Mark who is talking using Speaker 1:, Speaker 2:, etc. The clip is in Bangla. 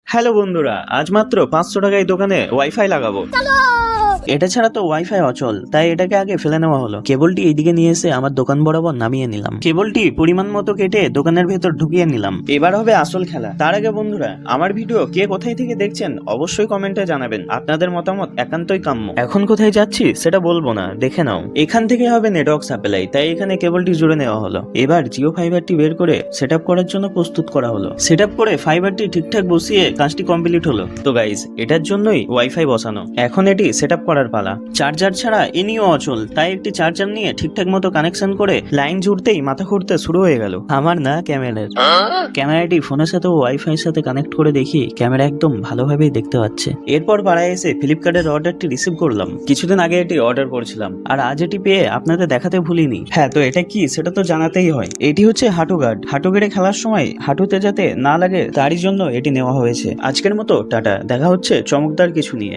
Speaker 1: হ্যালো বন্ধুরা, আজ মাত্র 500 টাকায় দোকানে ওয়াইফাই লাগাবো। এটা ছাড়া তো ওয়াইফাই অচল, তাই এটাকে আগে ফেলে নেওয়া হলো। কেবলটি এইদিকে নিয়ে এসে আমার দোকান বরাবর নামিয়ে নিলাম। কেবলটি পরিমাণ মতো কেটে দোকানের ভেতর ঢুকিয়ে নিলাম। এবার হবে আসল খেলা। তার আগে বন্ধুরা, আমার ভিডিও কে কোথায় থেকে দেখছেন অবশ্যই কমেন্টে জানাবেন। আপনাদের মতামত একান্তই কাম্য। এখন কোথায় যাচ্ছি সেটা বলবো না, দেখে নাও। এখান থেকে হবে নেটওয়ার্ক সাপ্লাই, তাই এখানে কেবলটি জুড়ে নেওয়া হলো। এবার জিও ফাইবারটি বের করে সেটআপ করার জন্য প্রস্তুত করা হলো। সেটআপ করে ফাইবারটি ঠিকঠাক বসিয়ে কাজটি কমপ্লিট হলো। তো গাইজ, এটার জন্যই ওয়াইফাই বসানো। এখন এটি সেটআপ করার পালা। চার্জার ছাড়া এনিও অচল, তাই একটি চার্জার নিয়ে ঠিকঠাক মতো কানেকশন করে লাইন জুড়তেই মাথা ঘুরতে শুরু হয়ে গেল। আমার না, ক্যামেরার। ক্যামেরাটি ফোনের সাথে ওয়াইফাই সাথে কানেক্ট করে দেখি ক্যামেরা একদম ভালোভাবেই দেখতে পাচ্ছে। এরপর পাড়ায় এসে ফ্লিপকার্টের অর্ডারটি রিসিভ করলাম। কিছুদিন আগে এটি অর্ডার করেছিলাম, আর আজ এটি পেয়ে আপনাদের দেখাতে ভুলিনি। হ্যাঁ, তো এটা কি সেটা তো জানাতেই হয়। এটি হচ্ছে হাঁটু গার্ড। হাঁটু গেড়ে খেলার সময় হাঁটুতে যাতে না লাগে তারই জন্য এটি নেওয়া হয়েছে। আজকের মতো টাটা, দেখা হচ্ছে চমকদার কিছু নিয়ে।